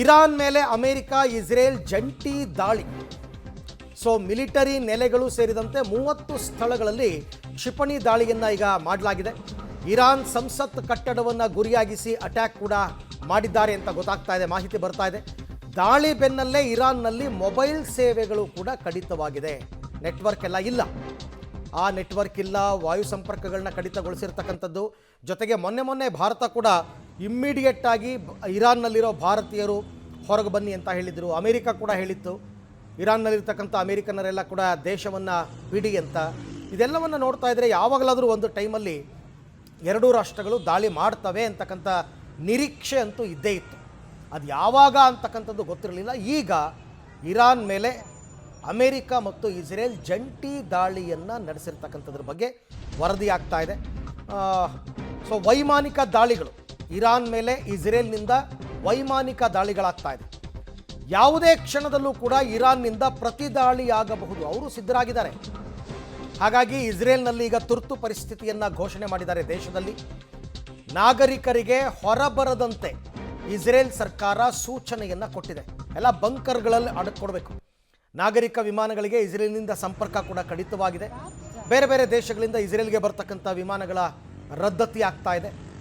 Iran ಮೇಲೆ America Israel ಜಂಟಿ ದಾಳಿ. ಸೊ ಮಿಲಿಟರಿ ನೆಲೆಗಳು ಸೇರಿದಂತೆ 30 ಸ್ಥಳಗಳಲ್ಲಿ ಕ್ಷಿಪಣಿ ದಾಳಿಯನ್ನು ಈಗ ಮಾಡಲಾಗಿದೆ. ಇರಾನ್ ಸಂಸತ್ ಕಟ್ಟಡವನ್ನು ಗುರಿಯಾಗಿಸಿ ಅಟ್ಯಾಕ್ ಕೂಡ ಮಾಡಿದ್ದಾರೆ ಅಂತ ಗೊತ್ತಾಗ್ತಾ ಇದೆ, ಮಾಹಿತಿ ಬರ್ತಾ ಇದೆ. ದಾಳಿ ಬೆನ್ನಲ್ಲೇ ಇರಾನ್ನಲ್ಲಿ ಮೊಬೈಲ್ ಸೇವೆಗಳು ಕೂಡ ಕಡಿತವಾಗಿದೆ. ನೆಟ್ವರ್ಕ್ ಎಲ್ಲ ಇಲ್ಲ, ಆ ನೆಟ್ವರ್ಕ್ ಇಲ್ಲ, ವಾಯು ಸಂಪರ್ಕಗಳನ್ನ ಕಡಿತಗೊಳಿಸಿರ್ತಕ್ಕಂಥದ್ದು. ಜೊತೆಗೆ ಮೊನ್ನೆ ಭಾರತ ಕೂಡ ಇಮ್ಮಿಡಿಯೇಟ್ ಆಗಿ ಇರಾನ್ನಲ್ಲಿರೋ ಭಾರತೀಯರು ಹೊರಗೆ ಬನ್ನಿ ಅಂತ ಹೇಳಿದರು. ಅಮೆರಿಕ ಕೂಡ ಹೇಳಿತ್ತು, ಇರಾನ್ನಲ್ಲಿರ್ತಕ್ಕಂಥ ಅಮೆರಿಕನ್ನರೆಲ್ಲ ಕೂಡ ದೇಶವನ್ನು ಬಿಡಿ ಅಂತ. ಇದೆಲ್ಲವನ್ನು ನೋಡ್ತಾ ಇದ್ದರೆ ಯಾವಾಗಲಾದರೂ ಒಂದು ಟೈಮಲ್ಲಿ ಎರಡೂ ರಾಷ್ಟ್ರಗಳು ದಾಳಿ ಮಾಡ್ತವೆ ಅಂತಕ್ಕಂಥ ನಿರೀಕ್ಷೆ ಅಂತೂ ಇದ್ದೇ ಇತ್ತು. ಅದು ಯಾವಾಗ ಅಂತಕ್ಕಂಥದ್ದು ಗೊತ್ತಿರಲಿಲ್ಲ. ಈಗ ಇರಾನ್ ಮೇಲೆ ಅಮೆರಿಕ ಮತ್ತು ಇಸ್ರೇಲ್ ಜಂಟಿ ದಾಳಿಯನ್ನು ನಡೆಸಿರ್ತಕ್ಕಂಥದ್ರ ಬಗ್ಗೆ ವರದಿ ಆಗ್ತಾ ಇದೆ. ಸೊ ವೈಮಾನಿಕ ದಾಳಿಗಳು, ಇರಾನ್ ಮೇಲೆ ಇಸ್ರೇಲ್ನಿಂದ ವೈಮಾನಿಕ ದಾಳಿಗಳಾಗ್ತಾ ಇದೆ. ಯಾವುದೇ ಕ್ಷಣದಲ್ಲೂ ಕೂಡ ಇರಾನ್ನಿಂದ ಪ್ರತಿ ದಾಳಿ ಆಗಬಹುದು, ಅವರು ಸಿದ್ಧರಾಗಿದ್ದಾರೆ. ಹಾಗಾಗಿ ಇಸ್ರೇಲ್ನಲ್ಲಿ ಈಗ ತುರ್ತು ಪರಿಸ್ಥಿತಿಯನ್ನು ಘೋಷಣೆ ಮಾಡಿದ್ದಾರೆ. ದೇಶದಲ್ಲಿ ನಾಗರಿಕರಿಗೆ ಹೊರಬರದಂತೆ ಇಸ್ರೇಲ್ ಸರ್ಕಾರ ಸೂಚನೆಯನ್ನು ಕೊಟ್ಟಿದೆ. ಎಲ್ಲ ಬಂಕರ್ಗಳಲ್ಲಿ ಅಡಕೊಡ್ಬೇಕು. ನಾಗರಿಕ ವಿಮಾನಗಳಿಗೆ ಇಸ್ರೇಲ್ನಿಂದ ಸಂಪರ್ಕ ಕೂಡ ಕಡಿತವಾಗಿದೆ. ಬೇರೆ ಬೇರೆ ದೇಶಗಳಿಂದ ಇಸ್ರೇಲ್ಗೆ ಬರ್ತಕ್ಕಂಥ ವಿಮಾನಗಳ ರದ್ದತಿ ಆಗ್ತಾ ಇದೆ.